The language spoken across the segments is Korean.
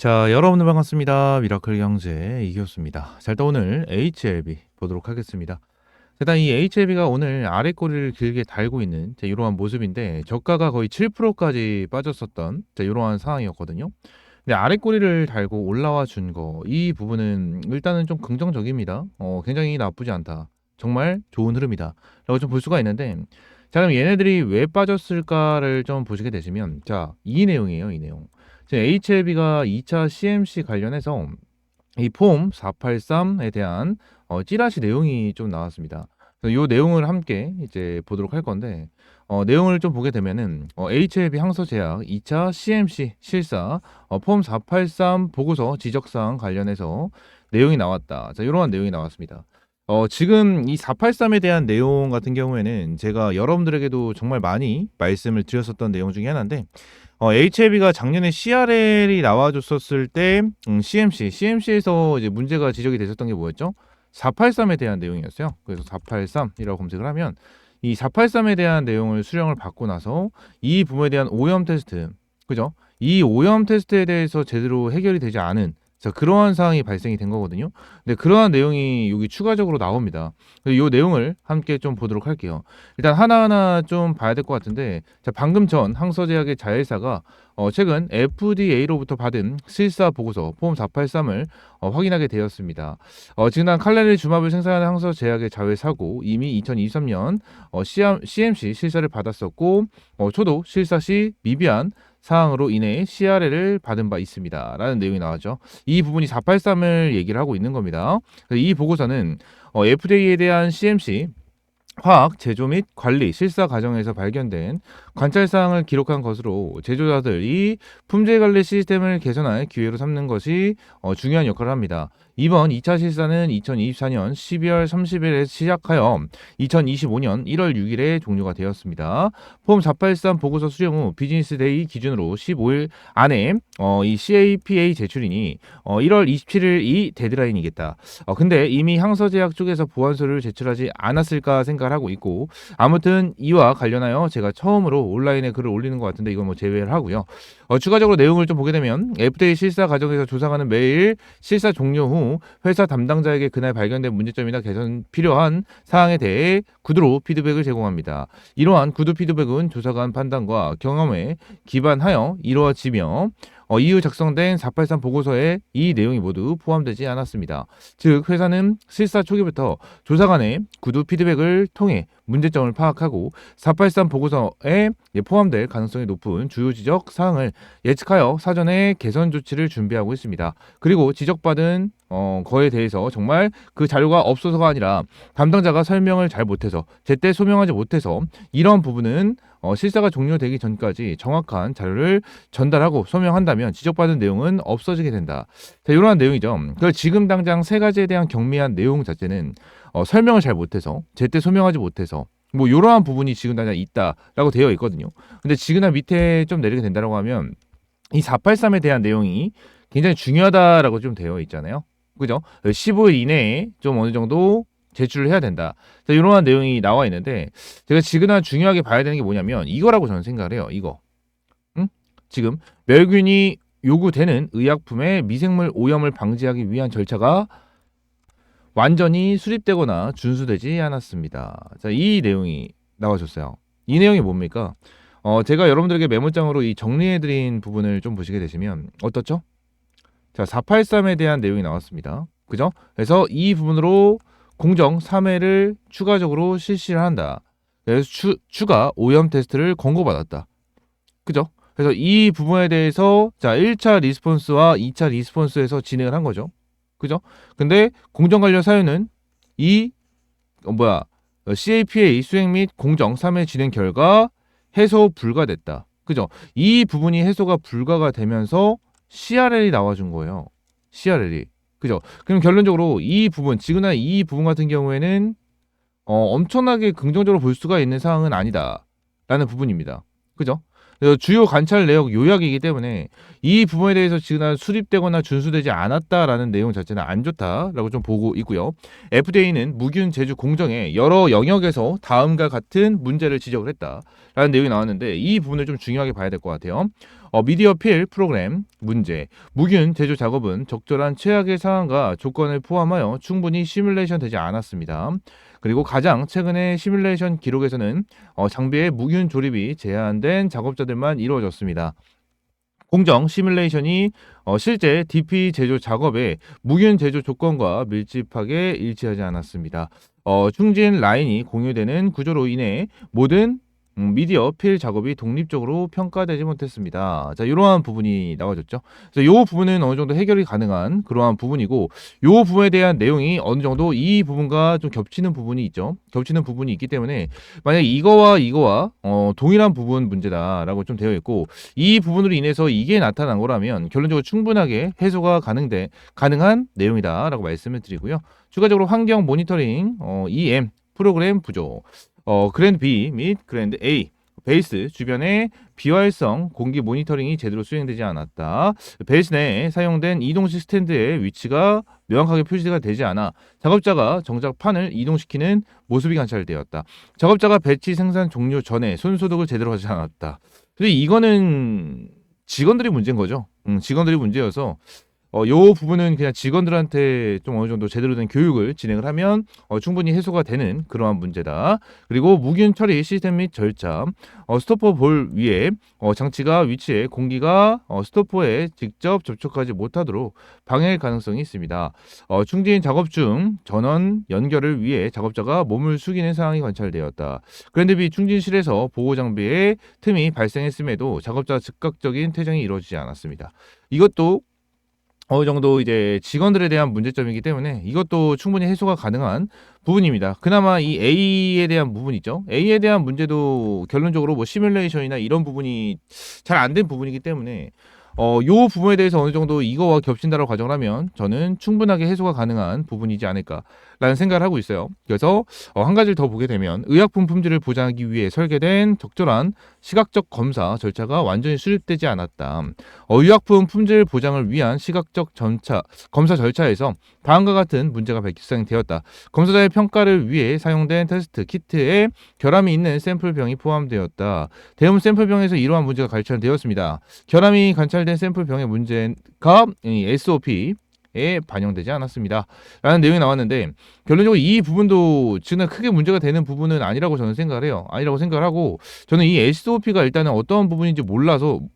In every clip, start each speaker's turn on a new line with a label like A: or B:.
A: 자, 여러분들 반갑습니다. 미라클 경제 이교수입니다. 자, 일단 오늘 HLB 보도록 하겠습니다. 일단 이 HLB가 오늘 아래 꼬리를 길게 달고 있는 이러한 모습인데 저가가 거의 7%까지 빠졌었던 이러한 상황이었거든요. 근데 아래 꼬리를 달고 올라와 준 거, 이 부분은 일단은 좀 긍정적입니다. 굉장히 나쁘지 않다. 정말 좋은 흐름이다. 라고 좀 볼 수가 있는데, 자, 그럼 얘네들이 왜 빠졌을까를 좀 보시게 되시면, 자, 이 내용이에요, 이 내용. HLB가 2차 CMC 관련해서 이 폼 483에 대한 찌라시 내용이 좀 나왔습니다. 이 내용을 함께 이제 보도록 할 건데, 내용을 좀 보게 되면은 HLB 항서제약 2차 CMC 실사 폼 483 보고서 지적사항 관련해서 내용이 나왔다. 자, 이러한 내용이 나왔습니다. 지금 이 483에 대한 내용 같은 경우에는 제가 여러분들에게도 정말 많이 말씀을 드렸었던 내용 중에 하나인데, HLB가 작년에 CRL이 나와줬었을 때 CMC에서 이제 문제가 지적이 됐었던 게 뭐였죠? 483에 대한 내용이었어요. 그래서 483이라고 검색을 하면 이 483에 대한 내용을 수령을 받고 나서 이 부분에 대한 오염 테스트, 그죠? 이 오염 테스트에 대해서 제대로 해결이 되지 않은 그러한 사항이 발생이 된 거거든요. 근데 그러한 내용이 여기 추가적으로 나옵니다. 이 내용을 함께 좀 보도록 할게요. 일단 하나하나 좀 봐야 될 것 같은데, 자, 방금 전 항서제약의 자회사가 최근 FDA로부터 받은 실사 보고서 폼 483을 확인하게 되었습니다. 지난 칼날리 주마블 생산하는 항서제약의 자회사고 이미 2023년 CMC 실사를 받았었고 초도 실사 시 미비한 사항으로 인해 CRL을 받은 바 있습니다. 라는 내용이 나왔죠. 이 부분이 483을 얘기를 하고 있는 겁니다. 이 보고서는 FDA에 대한 CMC 화학, 제조 및 관리, 실사 과정에서 발견된 관찰사항을 기록한 것으로 제조자들이 품질 관리 시스템을 개선할 기회로 삼는 것이 중요한 역할을 합니다. 이번 2차 실사는 2024년 12월 30일에 시작하여 2025년 1월 6일에 종료가 되었습니다. 폼 483 보고서 수령 후 비즈니스 데이 기준으로 15일 안에 이 CAPA 제출이니 1월 27일이 데드라인이겠다. 근데 이미 항서제약 쪽에서 보완서를 제출하지 않았을까 생각을 하고 있고, 아무튼 이와 관련하여 제가 처음으로 온라인에 글을 올리는 것 같은데 이건 뭐 제외를 하고요. 추가적으로 내용을 좀 보게 되면 FDA 실사 과정에서 조사관은 매일 실사 종료 후 회사 담당자에게 그날 발견된 문제점이나 개선 필요한 사항에 대해 구두로 피드백을 제공합니다. 이러한 구두 피드백은 조사관 판단과 경험에 기반하여 이루어지며 이후 작성된 483 보고서에 이 내용이 모두 포함되지 않았습니다. 즉 회사는 실사 초기부터 조사관의 구두 피드백을 통해 문제점을 파악하고 483 보고서에 포함될 가능성이 높은 주요 지적 사항을 예측하여 사전에 개선 조치를 준비하고 있습니다. 그리고 지적받은 거에 대해서 정말 그 자료가 없어서가 아니라 담당자가 설명을 잘 못해서 제때 소명하지 못해서 이런 부분은 실사가 종료되기 전까지 정확한 자료를 전달하고 소명한다면 지적받은 내용은 없어지게 된다. 자, 이러한 내용이죠. 그래서 지금 당장 세 가지에 대한 경미한 내용 자체는 설명을 잘 못해서 제때 소명하지 못해서 뭐 이러한 부분이 지금 당장 있다라고 되어 있거든요. 근데 지금 밑에 좀 내리게 된다라고 하면 이 483에 대한 내용이 굉장히 중요하다라고 좀 되어 있잖아요. 그죠? 15일 이내에 좀 어느 정도 제출을 해야 된다. 자, 이러한 내용이 나와 있는데 제가 지금 중요하게 봐야 되는 게 뭐냐면 이거라고 저는 생각을 해요. 이거. 응? 지금 멸균이 요구되는 의약품의 미생물 오염을 방지하기 위한 절차가 완전히 수립되거나 준수되지 않았습니다. 자, 이 내용이 나와줬어요. 이 내용이 뭡니까? 제가 여러분들에게 메모장으로 이 정리해드린 부분을 좀 보시게 되시면 어떻죠? 자, 483에 대한 내용이 나왔습니다. 그죠? 그래서 이 부분으로 공정 3회를 추가적으로 실시를 한다. 그래서 추가 오염 테스트를 권고받았다. 그죠? 그래서 이 부분에 대해서 자 1차 리스폰스와 2차 리스폰스에서 진행을 한 거죠. 그죠? 근데 공정 관련 사유는 이 CAPA 수행 및 공정 3회 진행 결과 해소 불가됐다. 그죠? 이 부분이 해소가 불가가 되면서 CRL이 나와준 거예요. CRL이. 그죠? 그럼 결론적으로 이 부분, 지그나 이 부분 같은 경우에는 엄청나게 긍정적으로 볼 수가 있는 사항은 아니다. 라는 부분입니다. 그죠? 그래서 주요 관찰 내역 요약이기 때문에 이 부분에 대해서 지금 수립되거나 준수되지 않았다라는 내용 자체는 안 좋다라고 좀 보고 있고요. FDA는 무균 제조 공정에 여러 영역에서 다음과 같은 문제를 지적을 했다라는 내용이 나왔는데 이 부분을 좀 중요하게 봐야 될 것 같아요. 미디어 필 프로그램 문제. 무균 제조 작업은 적절한 최악의 상황과 조건을 포함하여 충분히 시뮬레이션 되지 않았습니다. 그리고 가장 최근의 시뮬레이션 기록에서는 장비의 무균 조립이 제한된 작업자들만 이루어졌습니다. 공정 시뮬레이션이 실제 DP 제조 작업의 무균 제조 조건과 밀집하게 일치하지 않았습니다. 충진 라인이 공유되는 구조로 인해 모든 미디어 필 작업이 독립적으로 평가되지 못했습니다. 자, 이러한 부분이 나와줬죠. 그래서 이 부분은 어느 정도 해결이 가능한 그러한 부분이고, 이 부분에 대한 내용이 어느 정도 이 부분과 좀 겹치는 부분이 있죠. 겹치는 부분이 있기 때문에 만약 이거와 동일한 부분 문제다라고 좀 되어 있고, 이 부분으로 인해서 이게 나타난 거라면 결론적으로 충분하게 해소가 가능한 내용이다라고 말씀을 드리고요. 추가적으로 환경 모니터링 EM 프로그램 부족. 그랜드 B 및 그랜드 A 베이스 주변의 비활성 공기 모니터링이 제대로 수행되지 않았다. 베이스 내에 사용된 이동식 스탠드의 위치가 명확하게 표시가 되지 않아 작업자가 정작 판을 이동시키는 모습이 관찰되었다. 작업자가 배치 생산 종료 전에 손소독을 제대로 하지 않았다. 근데 이거는 직원들이 문제인 거죠. 직원들이 문제여서 요 부분은 그냥 직원들한테 좀 어느 정도 제대로 된 교육을 진행을 하면 충분히 해소가 되는 그러한 문제다. 그리고 무균 처리 시스템 및 절차, 스토퍼 볼 위에 장치가 위치해 공기가 스토퍼에 직접 접촉하지 못하도록 방해할 가능성이 있습니다. 충진 작업 중 전원 연결을 위해 작업자가 몸을 숙이는 상황이 관찰되었다. 그런데 비 충진실에서 보호 장비에 틈이 발생했음에도 작업자 즉각적인 퇴장이 이루어지지 않았습니다. 이것도 어느 정도 이제 직원들에 대한 문제점이기 때문에 이것도 충분히 해소가 가능한 부분입니다. 그나마 이 A에 대한 부분이죠. A에 대한 문제도 결론적으로 뭐 시뮬레이션이나 이런 부분이 잘 안 된 부분이기 때문에 요 부분에 대해서 어느 정도 이거와 겹친다고 가정을 하면 저는 충분하게 해소가 가능한 부분이지 않을까라는 생각을 하고 있어요. 그래서 한 가지를 더 보게 되면 의약품 품질을 보장하기 위해 설계된 적절한 시각적 검사 절차가 완전히 수립되지 않았다. 의약품 품질 보장을 위한 시각적 검사 절차에서 다음과 같은 문제가 발생되었다. 검사자의 평가를 위해 사용된 테스트 키트에 결함이 있는 샘플병이 포함되었다. 대형 샘플병에서 이러한 문제가 관찰되었습니다. 결함이 관찰된 샘플병의 문제가 SOP에 반영되지 않았습니다. 라는 내용이 나왔는데 결론적으로 이 부분도 지금 크게 문제가 되는 부분은 아니라고 저는 생각을 해요. 아니라고 생각을 하고 저는 이 SOP가 일단은 어떤 부분인지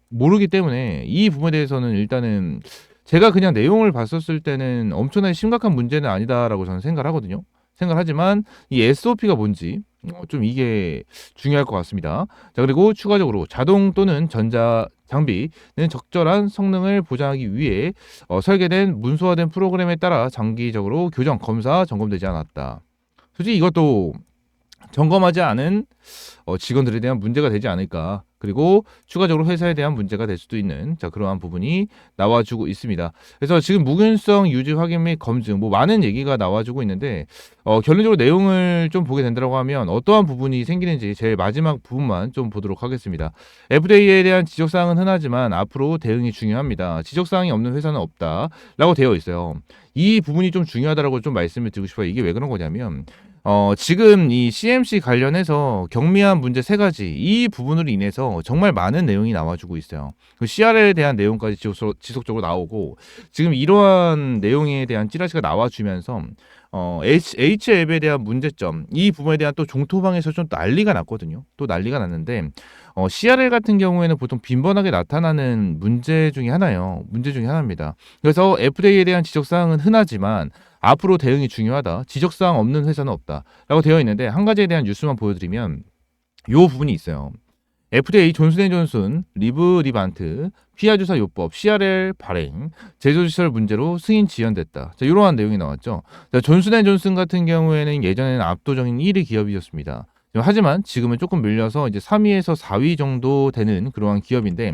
A: 모르기 때문에 이 부분에 대해서는 일단은 제가 그냥 내용을 봤었을 때는 엄청나게 심각한 문제는 아니다라고 저는 생각을 하거든요. 생각하지만 이 SOP가 뭔지 좀 이게 중요할 것 같습니다. 자, 그리고 추가적으로 자동 또는 전자 장비는 적절한 성능을 보장하기 위해 설계된 문서화된 프로그램에 따라 장기적으로 교정, 검사, 점검되지 않았다. 솔직히 이것도 점검하지 않은 직원들에 대한 문제가 되지 않을까. 그리고 추가적으로 회사에 대한 문제가 될 수도 있는 그러한 부분이 나와주고 있습니다. 그래서 지금 무균성 유지 확인 및 검증 뭐 많은 얘기가 나와주고 있는데 결론적으로 내용을 좀 보게 된다고 하면 어떠한 부분이 생기는지 제일 마지막 부분만 좀 보도록 하겠습니다. FDA에 대한 지적사항은 흔하지만 앞으로 대응이 중요합니다. 지적사항이 없는 회사는 없다라고 되어 있어요. 이 부분이 좀 중요하다고 좀 말씀을 드리고 싶어요. 이게 왜 그런 거냐면 지금 이 CMC 관련해서 경미한 문제 3가지 이 부분으로 인해서 정말 많은 내용이 나와주고 있어요. 그 CRL에 대한 내용까지 지속적으로 나오고 지금 이러한 내용에 대한 찌라시가 나와주면서 HL에 대한 문제점 이 부분에 대한 또 종토방에서 좀 난리가 났거든요. 또 난리가 났는데 CRL 같은 경우에는 보통 빈번하게 나타나는 문제 중에 하나입니다. 그래서 FDA에 대한 지적사항은 흔하지만 앞으로 대응이 중요하다. 지적사항 없는 회사는 없다. 라고 되어 있는데 한 가지에 대한 뉴스만 보여드리면 요 부분이 있어요. FDA 존슨앤존슨 리브리반트 피하주사 요법 CRL 발행 제조시설 문제로 승인 지연됐다. 자, 이러한 내용이 나왔죠. 자, 존슨앤존슨 같은 경우에는 예전에는 압도적인 1위 기업이었습니다. 하지만 지금은 조금 밀려서 이제 3위에서 4위 정도 되는 그러한 기업인데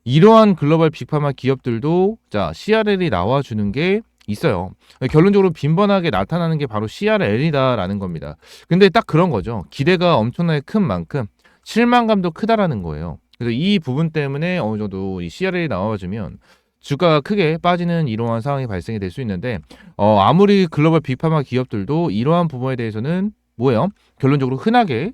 A: 이러한 글로벌 빅파마 기업들도 자 CRL이 나와주는 게 있어요. 결론적으로 빈번하게 나타나는 게 바로 CRL이다라는 겁니다. 근데 딱 그런 거죠. 기대가 엄청나게 큰 만큼 실망감도 크다라는 거예요. 그래서 이 부분 때문에 어느 정도 이 CRL이 나와주면 주가가 크게 빠지는 이러한 상황이 발생이 될 수 있는데 아무리 글로벌 빅파마 기업들도 이러한 부분에 대해서는 뭐예요? 결론적으로 흔하게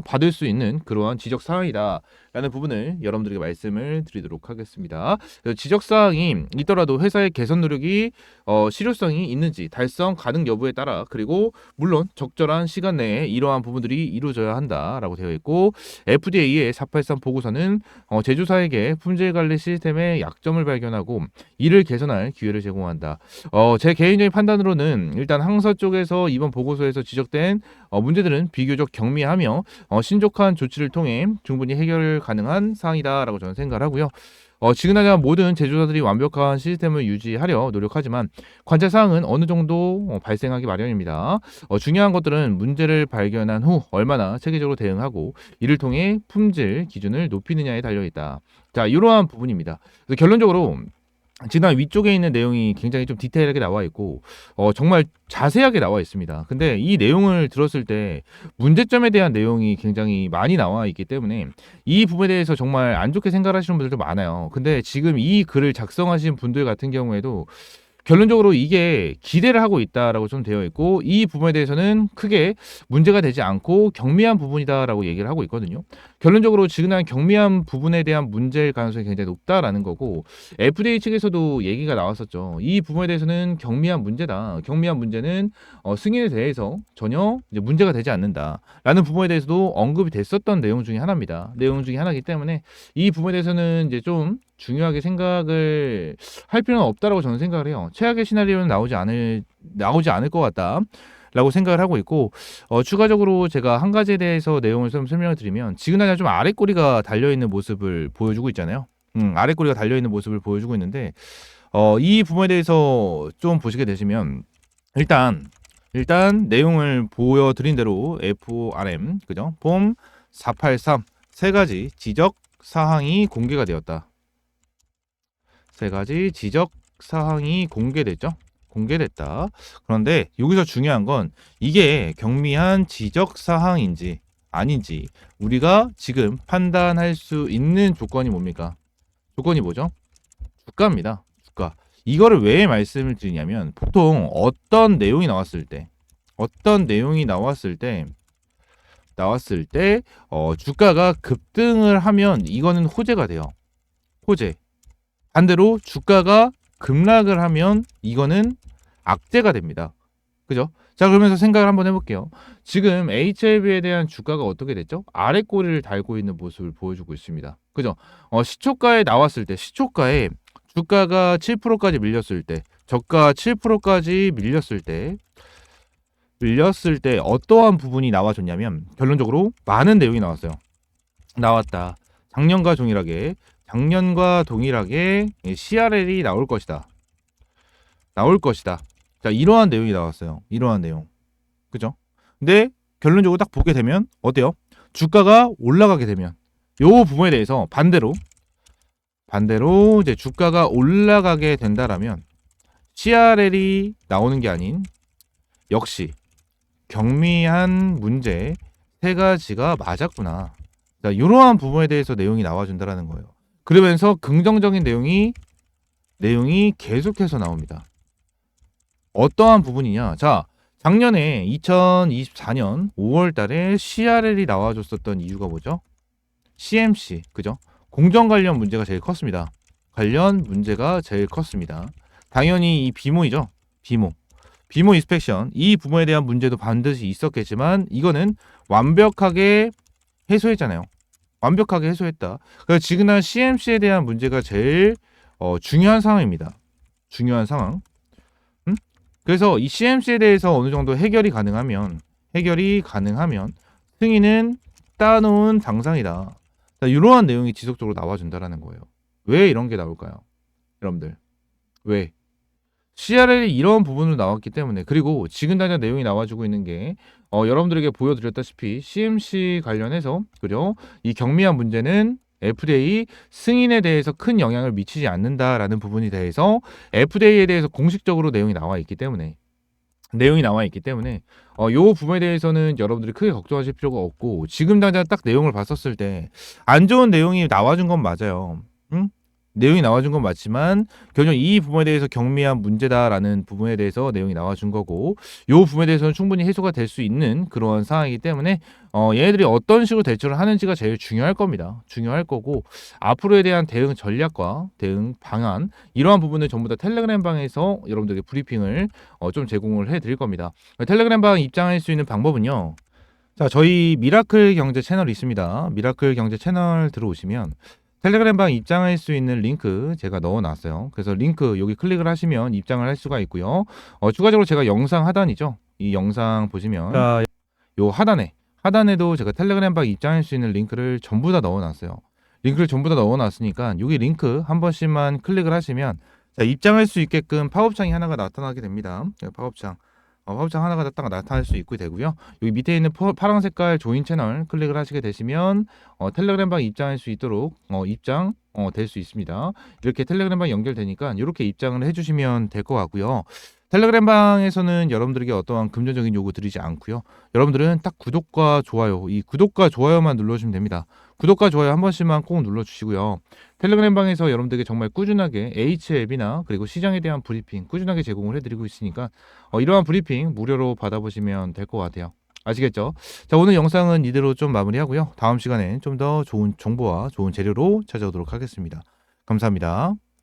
A: 받을 수 있는 그러한 지적 사항이다라는 부분을 여러분들에게 말씀을 드리도록 하겠습니다. 그래서 지적 사항이 있더라도 회사의 개선 노력이 실효성이 있는지 달성 가능 여부에 따라 그리고 물론 적절한 시간 내에 이러한 부분들이 이루어져야 한다라고 되어 있고 FDA의 483 보고서는 제조사에게 품질 관리 시스템의 약점을 발견하고 이를 개선할 기회를 제공한다. 제 개인적인 판단으로는 일단 항서 쪽에서 이번 보고서에서 지적된 문제들은 비교적 경미하며 신속한 조치를 통해 충분히 해결 가능한 사항이다라고 저는 생각을 하고요. 지금까지 모든 제조사들이 완벽한 시스템을 유지하려 노력하지만 관찰 사항은 어느 정도 발생하기 마련입니다. 중요한 것들은 문제를 발견한 후 얼마나 체계적으로 대응하고 이를 통해 품질 기준을 높이느냐에 달려 있다. 자, 이러한 부분입니다. 그래서 결론적으로 지난 위쪽에 있는 내용이 굉장히 좀 디테일하게 나와 있고 정말 자세하게 나와 있습니다. 근데 이 내용을 들었을 때 문제점에 대한 내용이 굉장히 많이 나와 있기 때문에 이 부분에 대해서 정말 안 좋게 생각하시는 분들도 많아요. 근데 지금 이 글을 작성하신 분들 같은 경우에도 결론적으로 이게 기대를 하고 있다라고 좀 되어 있고 이 부분에 대해서는 크게 문제가 되지 않고 경미한 부분이다라고 얘기를 하고 있거든요. 결론적으로 지금 경미한 부분에 대한 문제일 가능성이 굉장히 높다라는 거고 FDA 측에서도 얘기가 나왔었죠. 이 부분에 대해서는 경미한 문제다. 경미한 문제는 승인에 대해서 전혀 이제 문제가 되지 않는다라는 부분에 대해서도 언급이 됐었던 내용 중에 하나입니다. 내용 중에 하나이기 때문에 이 부분에 대해서는 이제 좀 중요하게 생각을 할 필요는 없다라고 저는 생각을 해요. 최악의 시나리오는 나오지 않을 것 같다라고 생각을 하고 있고 추가적으로 제가 한 가지에 대해서 내용을 좀 설명을 드리면 지금 좀 아래 꼬리가 달려 있는 모습을 보여주고 있잖아요. 아래 꼬리가 달려 있는 모습을 보여주고 있는데 이 부분에 대해서 좀 보시게 되시면 일단 내용을 보여드린 대로 FORM 그죠? 폼 483 세 가지 지적 사항이 공개가 되었다. 세 가지 지적 사항이 공개됐다. 그런데 여기서 중요한 건 이게 경미한 지적 사항인지 아닌지 우리가 지금 판단할 수 있는 조건이 뭡니까? 조건이 뭐죠? 주가입니다. 주가. 이거를 왜 말씀을 드리냐면 보통 어떤 내용이 나왔을 때 주가가 급등을 하면 이거는 호재가 돼요. 호재. 반대로 주가가 급락을 하면 이거는 악재가 됩니다. 그죠? 자, 그러면서 생각을 한번 해볼게요. 지금 HLB에 대한 주가가 어떻게 됐죠? 아래 꼬리를 달고 있는 모습을 보여주고 있습니다. 그죠? 시초가에 나왔을 때, 시초가에 주가가 7%까지 밀렸을 때, 저가 7%까지 밀렸을 때 어떠한 부분이 나와줬냐면 결론적으로 많은 내용이 나왔다. 작년과 동일하게 CRL이 나올 것이다. 자, 이러한 내용이 나왔어요. 이러한 내용. 그죠? 근데 결론적으로 딱 보게 되면 어때요? 주가가 올라가게 되면 요 부분에 대해서 반대로 이제 주가가 올라가게 된다라면 CRL이 나오는 게 아닌 역시 경미한 문제 세 가지가 맞았구나. 자, 이러한 부분에 대해서 내용이 나와준다라는 거예요. 그러면서 긍정적인 내용이 계속해서 나옵니다. 어떠한 부분이냐? 자, 작년에 2024년 5월 달에 CRL이 나와줬었던 이유가 뭐죠? CMC, 그죠? 공정 관련 문제가 제일 컸습니다. 당연히 이 비모이죠. 비모 인스펙션. 이 부분에 대한 문제도 반드시 있었겠지만 이거는 완벽하게 해소했잖아요. 완벽하게 해소했다. 그래서 지금 CMC에 대한 문제가 제일 중요한 상황입니다. 중요한 상황. 그래서 이 CMC에 대해서 어느 정도 해결이 가능하면 승인은 따놓은 당상이다. 자, 이러한 내용이 지속적으로 나와준다라는 거예요. 왜 이런 게 나올까요? 여러분들. 왜? CRL이 이런 부분으로 나왔기 때문에 그리고 지금 당장 내용이 나와주고 있는 게 여러분들에게 보여드렸다시피 CMC 관련해서 그죠? 이 경미한 문제는 FDA 승인에 대해서 큰 영향을 미치지 않는다라는 부분에 대해서 FDA에 대해서 공식적으로 내용이 나와 있기 때문에 내용이 나와 있기 때문에 요 부분에 대해서는 여러분들이 크게 걱정하실 필요가 없고, 지금 당장 딱 내용을 봤었을 때 안 좋은 내용이 나와준 건 맞아요. 응? 내용이 나와준 건 맞지만 결국 이 부분에 대해서 경미한 문제다라는 부분에 대해서 내용이 나와준 거고, 요 부분에 대해서는 충분히 해소가 될 수 있는 그런 상황이기 때문에 얘네들이 어떤 식으로 대처를 하는지가 제일 중요할 겁니다. 중요할 거고, 앞으로에 대한 대응 전략과 대응 방안, 이러한 부분을 전부 다 텔레그램 방에서 여러분들에게 브리핑을 좀 제공을 해 드릴 겁니다. 텔레그램 방 입장할 수 있는 방법은요. 자, 저희 미라클 경제 채널이 있습니다. 미라클 경제 채널 들어오시면 텔레그램 방 입장할 수 있는 링크 제가 넣어 놨어요. 그래서 링크 여기 클릭을 하시면 입장을 할 수가 있고요. 추가적으로 제가 영상 하단이죠. 이 영상 보시면 자, 요 하단에도 제가 텔레그램 방 입장할 수 있는 링크를 전부 다 넣어 놨어요. 링크를 전부 다 넣어 놨으니까 여기 링크 한 번씩만 클릭을 하시면 자, 입장할 수 있게끔 팝업창이 하나가 나타나게 됩니다. 팝업창 하나가 딱 나타날 수 있게 되고요. 여기 밑에 있는 파란 색깔 조인 채널 클릭을 하시게 되시면 텔레그램 방 입장할 수 있도록 입장 될 수 있습니다. 이렇게 텔레그램 방 연결되니까 이렇게 입장을 해주시면 될 것 같고요. 텔레그램 방에서는 여러분들에게 어떠한 금전적인 요구 드리지 않고요. 여러분들은 딱 구독과 좋아요, 이 구독과 좋아요만 눌러주시면 됩니다. 구독과 좋아요 한 번씩만 꼭 눌러주시고요. 텔레그램 방에서 여러분들에게 정말 꾸준하게 H앱이나 그리고 시장에 대한 브리핑 꾸준하게 제공을 해드리고 있으니까 이러한 브리핑 무료로 받아보시면 될 것 같아요. 아시겠죠? 자, 오늘 영상은 이대로 좀 마무리하고요. 다음 시간엔 좀 더 좋은 정보와 좋은 재료로 찾아오도록 하겠습니다. 감사합니다.